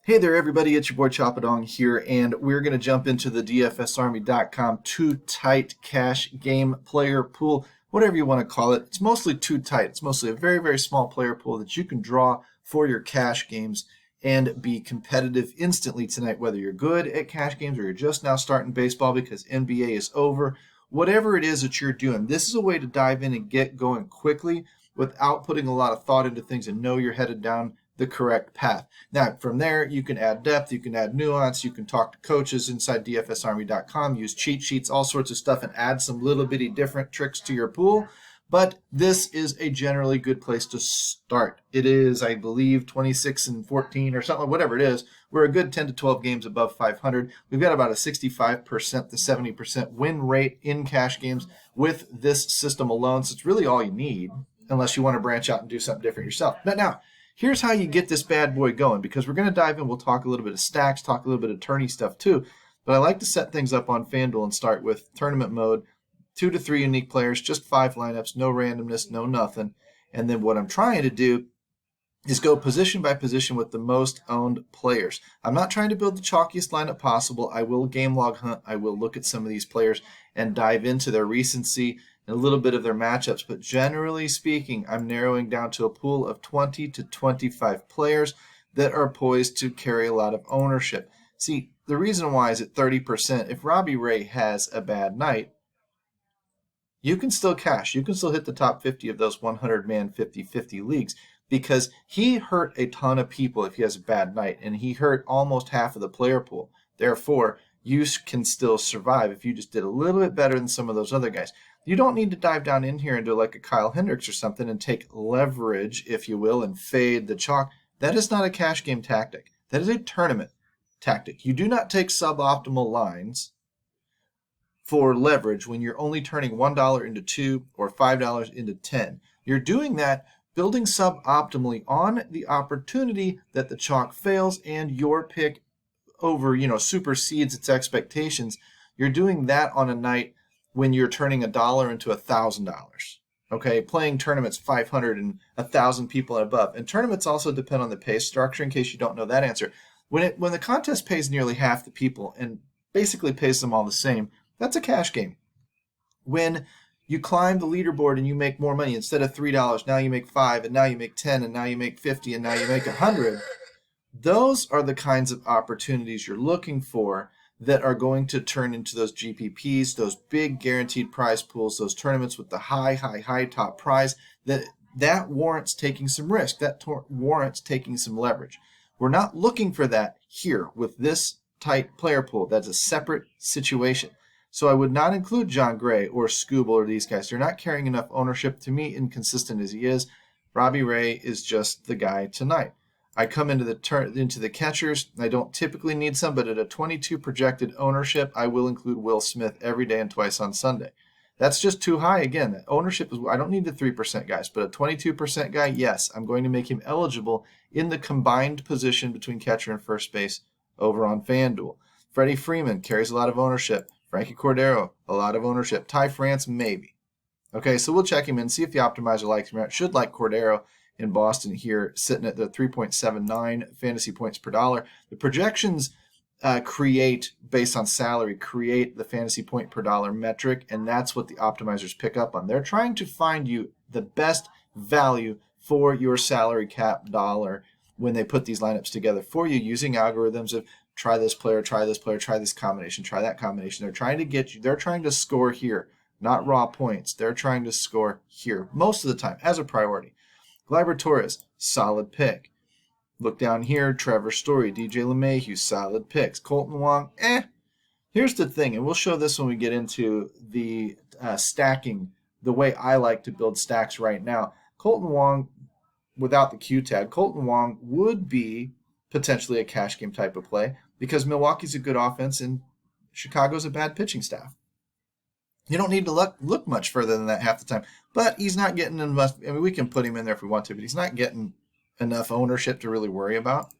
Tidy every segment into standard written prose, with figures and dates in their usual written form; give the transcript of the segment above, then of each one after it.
Hey there, everybody. It's your boy Choppadong here, and we're going to jump into the DFSArmy.com too tight cash game player pool, whatever you want to call it. It's mostly too tight. It's mostly a very, very small player pool that you can draw for your cash games and be competitive instantly tonight, whether you're good at cash games or you're just now starting baseball because NBA is over. Whatever it is that you're doing, this is a way to dive in and get going quickly without putting a lot of thought into things and know you're headed down the correct path. Now, from there, you can add depth, you can add nuance, you can talk to coaches inside DFSArmy.com, use cheat sheets, all sorts of stuff, and add some little bitty different tricks to your pool. But this is a generally good place to start. It is, I believe, 26 and 14 or something, whatever it is. We're a good 10 to 12 games above 500. We've got about a 65% to 70% win rate in cash games with this system alone. So it's really all you need, unless you want to branch out and do something different yourself. But now, here's how you get this bad boy going, because we're going to dive in. We'll talk a little bit of stacks, talk a little bit of tourney stuff too. But I like to set things up on FanDuel and start with tournament mode, 2 to 3 unique players, just 5 lineups, no randomness, no nothing. And then what I'm trying to do is go position by position with the most owned players. I'm not trying to build the chalkiest lineup possible. I will game log hunt. I will look at some of these players and dive into their recency and a little bit of their matchups. But generally speaking, I'm narrowing down to a pool of 20 to 25 players that are poised to carry a lot of ownership. See, the reason why is at 30%, if Robbie Ray has a bad night, you can still cash. You can still hit the top 50 of those 100-man 50-50 leagues because he hurt a ton of people if he has a bad night, and he hurt almost half of the player pool. Therefore, you can still survive if you just did a little bit better than some of those other guys. You don't need to dive down in here and do like a Kyle Hendricks or something and take leverage, if you will, and fade the chalk. That is not a cash game tactic. That is a tournament tactic. You do not take suboptimal lines for leverage when you're only turning $1 into 2 or $5 into 10. You're doing that building suboptimally on the opportunity that the chalk fails and your pick supersedes its expectations. You're doing that on a night when you're turning $1 into $1,000. Okay, playing tournaments 500 and 1,000 people and above. And tournaments also depend on the pay structure, in case you don't know that answer. When the contest pays nearly half the people and basically pays them all the same, that's a cash game. When you climb the leaderboard and you make more money, instead of $3, now you make $5, and now you make $10, and now you make $50, and now you make $100. Those are the kinds of opportunities you're looking for that are going to turn into those GPPs, those big guaranteed prize pools, those tournaments with the high top prize. That warrants taking some risk. That warrants taking some leverage. We're not looking for that here with this tight player pool. That's a separate situation. So I would not include John Gray or Scooble or these guys. They're not carrying enough ownership. To me, inconsistent as he is, Robbie Ray is just the guy tonight. I come into the catchers. I don't typically need some, but at a 22 projected ownership, I will include Will Smith every day and twice on Sunday. That's just too high. Again, ownership is, I don't need the 3% guys, but a 22% guy, yes, I'm going to make him eligible in the combined position between catcher and first base over on FanDuel. Freddie Freeman carries a lot of ownership. Frankie Cordero, a lot of ownership. Ty France, maybe. Okay, so we'll check him in, see if the optimizer likes him. Should like Cordero in Boston here, sitting at the 3.79 fantasy points per dollar. The projections based on salary, create the fantasy point per dollar metric, and that's what the optimizers pick up on. They're trying to find you the best value for your salary cap dollar when they put these lineups together for you using algorithms of try this player, try this player, try this combination, try that combination. They're trying to get you, they're trying to score here, not raw points. They're trying to score here most of the time as a priority. Gleyber Torres, solid pick. Look down here, Trevor Story, DJ LeMahieu, solid picks. Colton Wong, Here's the thing, and we'll show this when we get into the stacking, the way I like to build stacks right now. Colton Wong, without the Q tag, Colton Wong would be potentially a cash game type of play because Milwaukee's a good offense and Chicago's a bad pitching staff. You don't need to look much further than that half the time. But he's not getting enough. I mean, we can put him in there if we want to, but he's not getting enough ownership to really worry about.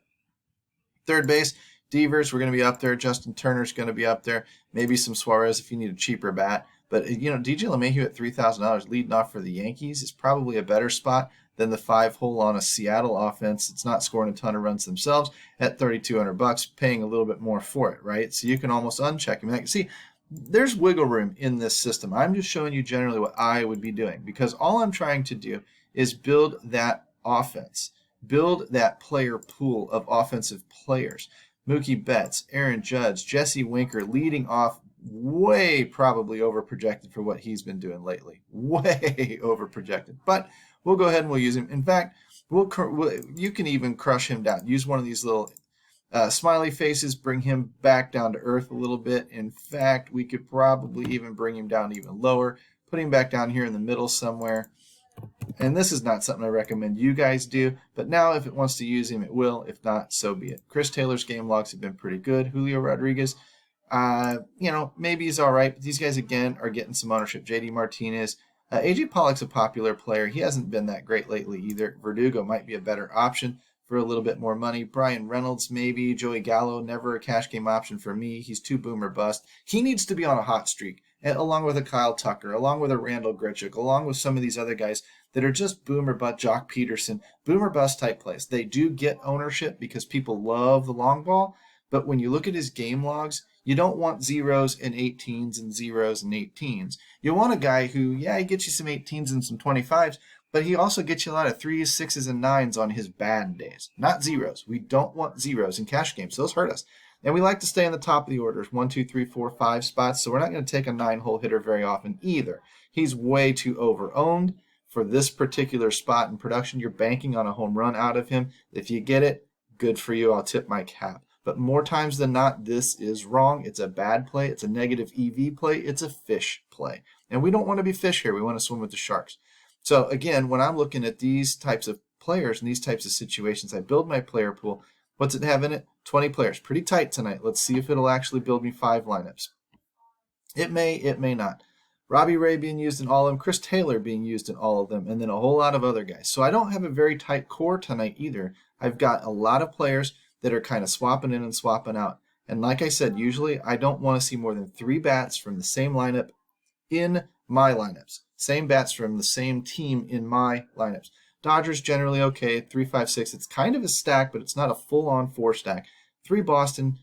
Third base, Devers, we're going to be up there. Justin Turner's going to be up there. Maybe some Suarez if you need a cheaper bat. But, DJ LeMahieu at $3,000 leading off for the Yankees is probably a better spot than the 5-hole on a Seattle offense. It's not scoring a ton of runs themselves at $3,200, paying a little bit more for it, right? So you can almost uncheck him. Like, see, there's wiggle room in this system. I'm just showing you generally what I would be doing, because all I'm trying to do is build that offense, build that player pool of offensive players. Mookie Betts, Aaron Judge, Jesse Winker leading off, way probably overprojected for what he's been doing lately. Way overprojected. But we'll go ahead and we'll use him. In fact, you can even crush him down. Use one of these little smiley faces, bring him back down to earth a little bit. In fact, we could probably even bring him down even lower, put him back down here in the middle somewhere. And this is not something I recommend you guys do, but now if it wants to use him, it will. If not, so be it. Chris Taylor's game logs have been pretty good. Julio Rodriguez, maybe he's all right, but these guys, again, are getting some ownership. JD Martinez. AJ Pollock's a popular player. He hasn't been that great lately either. Verdugo might be a better option for a little bit more money. Brian Reynolds, maybe. Joey Gallo, never a cash game option for me. He's too boom or bust. He needs to be on a hot streak, along with a Kyle Tucker, along with a Randall Grichuk, along with some of these other guys that are just boom or bust. Jock Peterson, boom or bust type plays. They do get ownership because people love the long ball, but when you look at his game logs, you don't want zeros and 18s and zeros and 18s. You want a guy who, he gets you some 18s and some 25s, but he also gets you a lot of 3s, 6s, and 9s on his bad days. Not zeros. We don't want zeros in cash games. Those hurt us. And we like to stay in the top of the orders, 1, 2, 3, 4, 5 spots, so we're not going to take a 9-hole hitter very often either. He's way too over-owned for this particular spot in production. You're banking on a home run out of him. If you get it, good for you. I'll tip my cap. But more times than not, this is wrong. It's a bad play. It's a negative EV play. It's a fish play. And we don't want to be fish here. We want to swim with the sharks. So again, when I'm looking at these types of players and these types of situations, I build my player pool. What's it have in it? 20 players. Pretty tight tonight. Let's see if it'll actually build me 5 lineups. It may not. Robbie Ray being used in all of them, Chris Taylor being used in all of them, and then a whole lot of other guys. So I don't have a very tight core tonight either. I've got a lot of players that are kind of swapping in and swapping out. And like I said, usually I don't want to see more than 3 bats from the same lineup in my lineups. Same bats from the same team in my lineups. Dodgers generally okay, 3, 5, 6. It's kind of a stack, but it's not a full-on 4 stack. 3 Boston,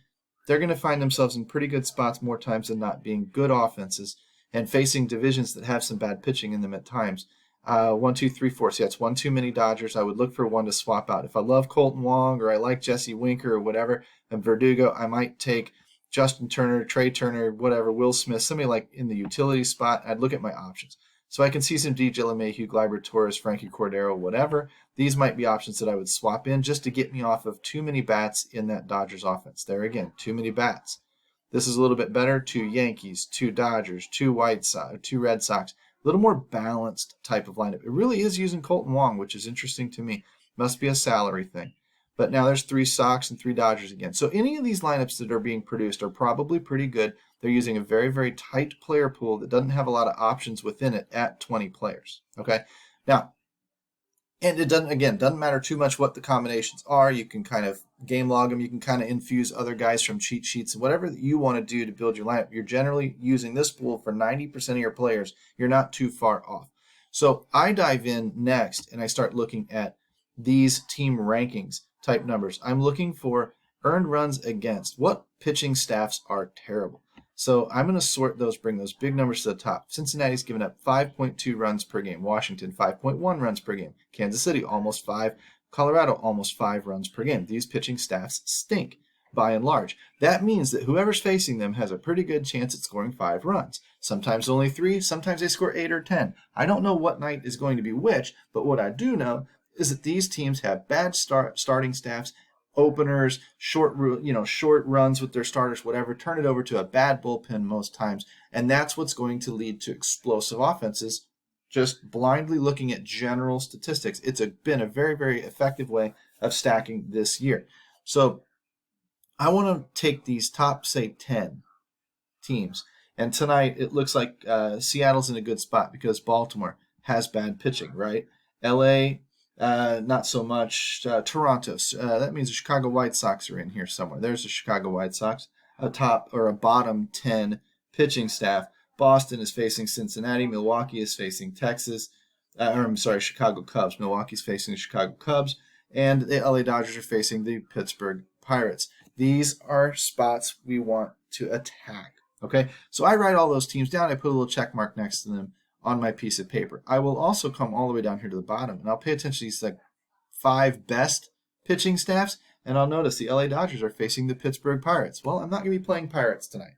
they're going to find themselves in pretty good spots more times than not, being good offenses and facing divisions that have some bad pitching in them at times. 1, 2, 3, 4. See, that's one too many Dodgers. I would look for one to swap out. If I love Colton Wong or I like Jesse Winker or whatever, and Verdugo, I might take Justin Turner, Trey Turner, whatever, Will Smith, somebody like in the utility spot. I'd look at my options. So I can see some DJ LeMahieu, Gleyber Torres, Frankie Cordero, whatever. These might be options that I would swap in just to get me off of too many bats in that Dodgers offense. There again, too many bats. This is a little bit better. 2 Yankees, 2 Dodgers, 2 White Sox, 2 Red Sox. A little more balanced type of lineup. It really is using Colton Wong, which is interesting to me. Must be a salary thing. But now there's 3 Sox and 3 Dodgers again. So any of these lineups that are being produced are probably pretty good. They're using a very, very tight player pool that doesn't have a lot of options within it at 20 players. Okay? Now, and it doesn't matter too much what the combinations are. You can kind of game log them. You can kind of infuse other guys from cheat sheets and whatever that you want to do to build your lineup. You're generally using this pool for 90% of your players. You're not too far off. So I dive in next and I start looking at these team rankings type numbers. I'm looking for earned runs against. What pitching staffs are terrible? So I'm going to sort those, bring those big numbers to the top. Cincinnati's given up 5.2 runs per game. Washington, 5.1 runs per game. Kansas City, almost 5. Colorado, almost 5 runs per game. These pitching staffs stink, by and large. That means that whoever's facing them has a pretty good chance at scoring 5 runs. Sometimes only 3, sometimes they score 8 or 10. I don't know what night is going to be which, but what I do know is that these teams have bad starting staffs, openers, short runs with their starters, whatever, turn it over to a bad bullpen most times, and that's what's going to lead to explosive offenses. Just blindly looking at general statistics, it's been a very, very effective way of stacking this year. So I want to take these top, say, 10 teams, and tonight it looks like Seattle's in a good spot because Baltimore has bad pitching, right? LA, not so much. Toronto, that means the Chicago White Sox are in here somewhere. There's the Chicago White Sox, a top or a bottom 10 pitching staff. Boston is facing Cincinnati. Milwaukee is facing Texas. I'm sorry, Chicago Cubs. Milwaukee's facing the Chicago Cubs, and the LA Dodgers are facing the Pittsburgh Pirates. These are spots we want to attack. Okay, so I write all those teams down. I put a little check mark next to them on my piece of paper. I will also come all the way down here to the bottom, and I'll pay attention to these like 5 best pitching staffs, and I'll notice the LA Dodgers are facing the Pittsburgh Pirates. Well, I'm not going to be playing Pirates tonight.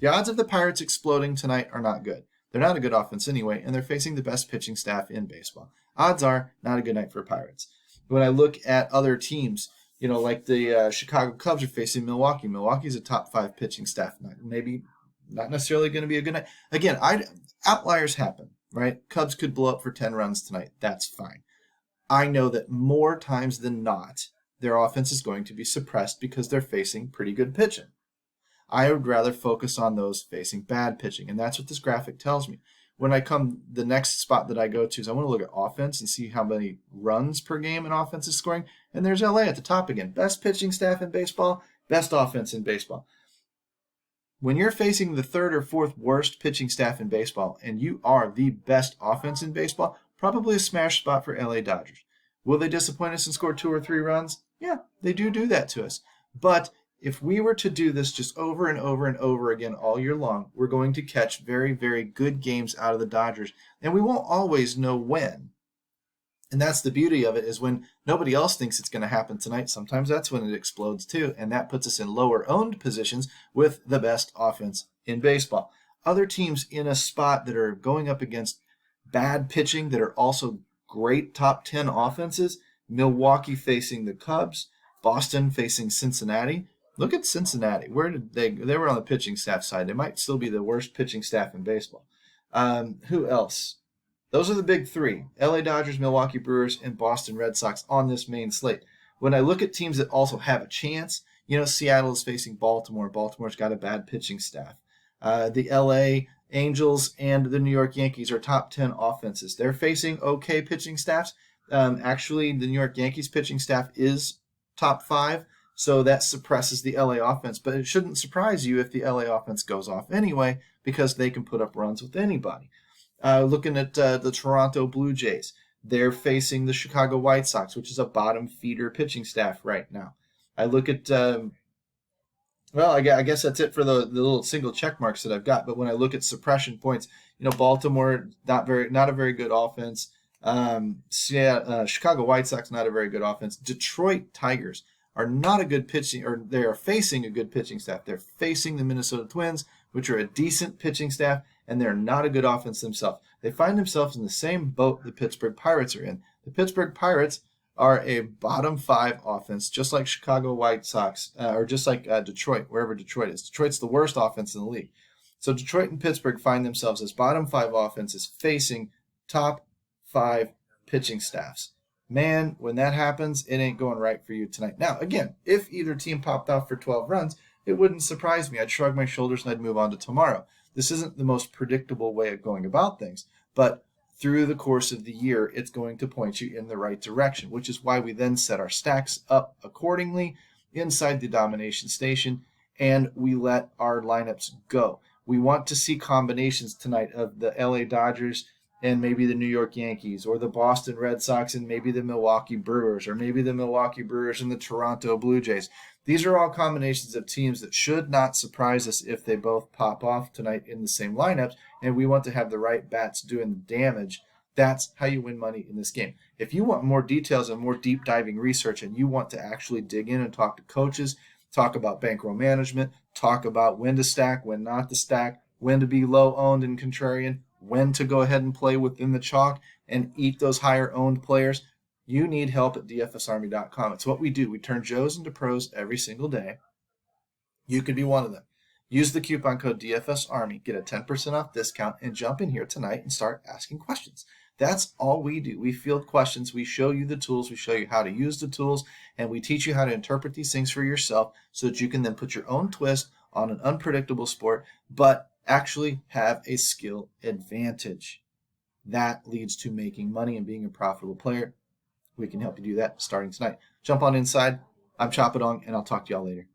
The odds of the Pirates exploding tonight are not good. They're not a good offense anyway, and they're facing the best pitching staff in baseball. Odds are not a good night for Pirates. When I look at other teams, like the Chicago Cubs are facing Milwaukee. Milwaukee's a top 5 pitching staff. Maybe not necessarily going to be a good night. Again, outliers happen, right? Cubs could blow up for 10 runs tonight. That's fine. I know that more times than not, their offense is going to be suppressed because they're facing pretty good pitching. I would rather focus on those facing bad pitching, and that's what this graphic tells me. When the next spot that I go to is I want to look at offense and see how many runs per game an offense is scoring, and there's LA at the top again. Best pitching staff in baseball, best offense in baseball. When you're facing the 3rd or 4th worst pitching staff in baseball, and you are the best offense in baseball, probably a smash spot for LA Dodgers. Will they disappoint us and score 2 or 3 runs? Yeah, they do that to us. But if we were to do this just over and over and over again all year long, we're going to catch very, very good games out of the Dodgers. And we won't always know when. And that's the beauty of it, is when nobody else thinks it's going to happen tonight, sometimes that's when it explodes too. And that puts us in lower owned positions with the best offense in baseball. Other teams in a spot that are going up against bad pitching that are also great top 10 offenses, Milwaukee facing the Cubs, Boston facing Cincinnati. Look at Cincinnati. Where did they were on the pitching staff side. They might still be the worst pitching staff in baseball. Who else? Those are the big 3. LA Dodgers, Milwaukee Brewers, and Boston Red Sox on this main slate. When I look at teams that also have a chance, Seattle is facing Baltimore. Baltimore's got a bad pitching staff. The LA Angels and the New York Yankees are top 10 offenses. They're facing okay pitching staffs. Actually, the New York Yankees pitching staff is top 5. So that suppresses the LA offense. But it shouldn't surprise you if the LA offense goes off anyway, because they can put up runs with anybody. Looking at the Toronto Blue Jays, they're facing the Chicago White Sox, which is a bottom feeder pitching staff right now. I look at, I guess that's it for the little single check marks that I've got. But when I look at suppression points, Baltimore, not a very good offense. Chicago White Sox, not a very good offense. Detroit Tigers are not a good pitching, or they are facing a good pitching staff. They're facing the Minnesota Twins, which are a decent pitching staff, and they're not a good offense themselves. They find themselves in the same boat the Pittsburgh Pirates are in. The Pittsburgh Pirates are a bottom 5 offense, just like Chicago White Sox, or just like Detroit, wherever Detroit is. Detroit's the worst offense in the league. So Detroit and Pittsburgh find themselves as bottom 5 offenses facing top 5 pitching staffs. Man, when that happens, it ain't going right for you tonight. Now, again, if either team popped off for 12 runs, it wouldn't surprise me. I'd shrug my shoulders and I'd move on to tomorrow. This isn't the most predictable way of going about things, but through the course of the year, it's going to point you in the right direction, which is why we then set our stacks up accordingly inside the domination station, and we let our lineups go. We want to see combinations tonight of the LA Dodgers and maybe the New York Yankees, or the Boston Red Sox and maybe the Milwaukee Brewers, or maybe the Milwaukee Brewers and the Toronto Blue Jays. These are all combinations of teams that should not surprise us if they both pop off tonight in the same lineups, and we want to have the right bats doing the damage. That's how you win money in this game. If you want more details and more deep diving research, and you want to actually dig in and talk to coaches, talk about bankroll management, talk about when to stack, when not to stack, when to be low owned and contrarian, when to go ahead and play within the chalk and eat those higher owned players, you need help at DFSArmy.com. It's what we do. We turn Joes into pros every single day. You could be one of them. Use the coupon code DFSArmy, get a 10% off discount, and jump in here tonight and start asking questions. That's all we do. We field questions. We show you the tools. We show you how to use the tools, and we teach you how to interpret these things for yourself so that you can then put your own twist on an unpredictable sport, but actually have a skill advantage. That leads to making money and being a profitable player. We can help you do that starting tonight. Jump on inside. I'm Chapadong, and I'll talk to y'all later.